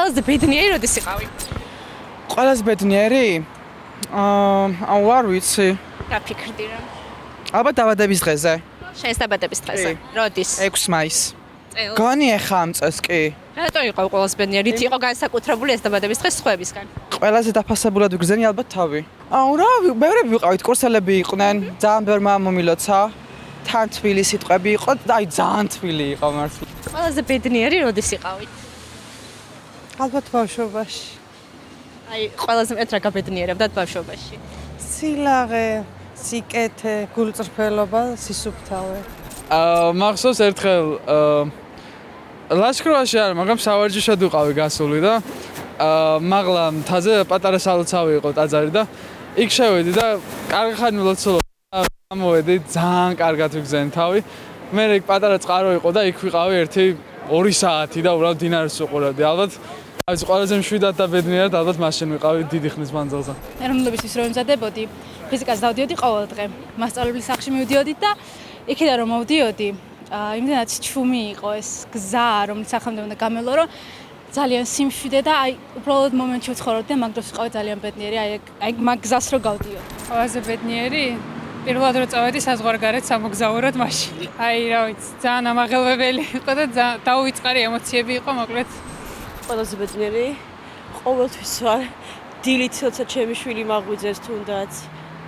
ყველაზე ბედნიერი როდის იყავი? ყველაზე ბედნიერი? არ ვიცი. რა ფიქრდი რა? ალბათ დაბადების დღეზე. შენს დაბადების დღეზე. როდის? 6 მაისს. წელს. გონი ახლა ამ წელს კი. რატო იყო ყველაზე ბედნიერი? იყო განსაკუთრებული ეს დაბადების დღე სხვებისგან? ყველაზე დაფასებულად ვიგრძენი ალბათ თავი. რა, ბევრები ვიყავით, კურსელები იყვნენ, ძალიან ბევრმა მომილოცა. თან თბილი სიტყვები იყო, ძალიან თბილი იყო მართლა. ყველაზე ბედნიერი როდის იყავით? ალბათ ბავშვობაში. ყველაზე მეტ რა გაბედნიერებდათ ბავშვობაში? სილაღე, სიკეთე, გულწრფელობა, სისუფთავე. მახსოვს ერთხელ ლაშქრობაში არა, მაგრამ სავარჯიშოდ ვიყავი გასული და მაღლა მთაზე პატარა სალოცავი იყო ტაძარი და იქ შევედი და კარგი ხანი ვლოცულობ. მოვედი, ძალიან კარგად ვიგზენი თავი. მე იქ პატარა წყარო იყო და იქ ვიყავი 1-2 საათი და უბრალოდ დინარეს ვუყურებდი. ალბათ ეს ყველაზე მშვიდად და ბედნიერად ალბათ მაშინ ვიყავი დიდი ხნის მანძილზე. ეროვნულობისთვის რომ იმზადებოდი, ფიზიკას დავდიოდი ყოველ დღე. მასწავლებლის სახლში მივდიოდი და იქიდან რომ მოვდიოდი, იმდენად ჩუმი იყო ეს გზა, რომელიც ახამდე უნდა გამელო, რომ ძალიან სიმშვიდე და უბრალოდ მომენტში ვცხოვრობდი და მაგ დროს ვიყავი ძალიან ბედნიერი, აი მაგ გზას რო გავდიოდი. ყველაზე ბედნიერი პირველად რო წავედი საზღვარგარეთ სამოგზაუროდ მაშინ. რა ვიცი, ძალიან ამაღელვებელი იყო და დაუვიწყარი ემოციები იყო, მოკლედ. ყველაზე ბედნიერი ყოველთვის ვარ დილით, როცა ჩემი შვილი მაღვიძებს თუნდაც.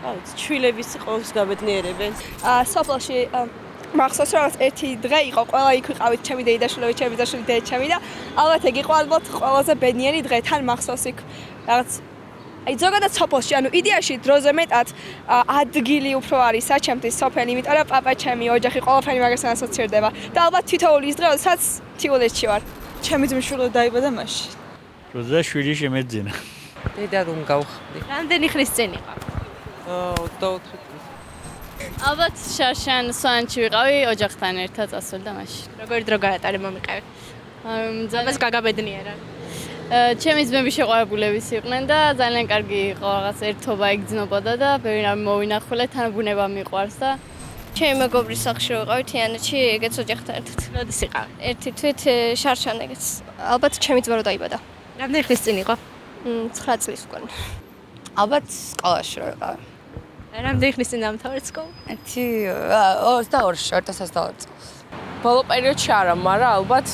რა ვიცი, შვილების ყოველთვის გაბედნიერებენ. სოფელში მახსოვს რომ ერთი დღე იყო, ყველა იქ ვიყავით, ჩემი დეიდაშვილები, ჩემი ძაშვილი დედაჩემი და ალბათ ეგ იყო ალბათ ყველაზე ბედნიერი დღე. თან მახსოვს იქ რაღაც ზოგადად სოფელში, იდეაში დროზე მეტად ადგილი უფრო არის საჩემთვის სოფელი, იმიტომ რომ პაპა ჩემი ოჯახი ყველაფერი მაგასთან ასოცირდება და ალბათ თითოეული ის დღე, როდესაც თბილისში ვარ. ჩემი ძმისშვილი დაიბადა მაშინ. როცა შვილი შემეძინა. დედა რომ გავხდი. რამდენი ხნის წინ იყო? 24 წლის. ალბათ შარშან სვანჩი ვიყავი ოჯახთან ერთად წასული და მაშინ. როგორი დრო გაატარე მომიყევი? ძალიან გაგაბედნიერა. ჩემი ძმები შეყვარებულების იყვნენ და ძალიან კარგი იყო რაღაც ერთობა იგრძნობოდა და ბევრი რამე მოვინახულე, თან ბუნება მიყვარს და ჩემი მეგობრის სახლში ვიყავი თიანეთში, ეგეც ოჯახთან ერთად. როდის იყავი? ერთი თვით შარშან ეგეც. ალბათ ჩემი ძმა რო დაიბადა. რამდენი ხნის წინ იყო? 9 წლის უკვე. ალბათ სკოლაში რო ვიყავი. რამდენი ხნის წინ დამთავრეთ სკოლა? 22-ში, 2022 წელს. ბოლო პერიოდში არა, მაგრამ ალბათ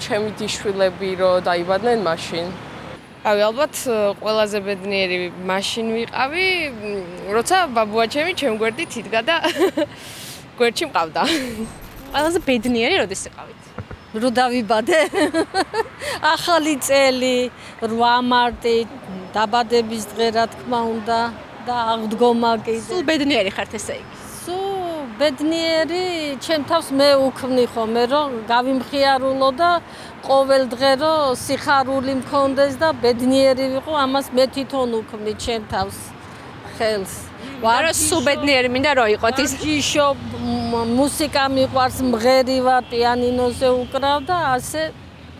ჩემი დიშვილები რო დაიბადნენ მაშინ. ალბათ ყველაზე ბედნიერი მაშინ ვიყავი, როცა ბაბუა ჩემი ჩემ გვერდით იდგა და გვერდში მყავდა. ყველაზე ბედნიერი როდის იყავით? რო დავიბადე. ახალი წელი, 8 მარტი, დაბადების დღე რა თქმა უნდა და აღდგომა კიდე. სულ ბედნიერი ხართ ესე იგი. ბედნიერი, ჩემ თავს მე უქმნი ხოლმე, რომ გავიმხიარულო და ყოველ დღე რომ სიხარული მქონდეს და ბედნიერი ვიყო, ამას მე თვითონ უქმნი ჩემ თავს ხელს. ვარ სულ ბედნიერი მინდა რომ იყოთ ის. ჯიშო, მუსიკა მიყვარს, მღერი ვარ, პიანინოზე უკრავ და ასე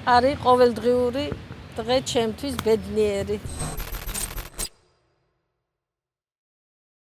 არის ყოველდღიური დღე ჩემთვის ბედნიერი.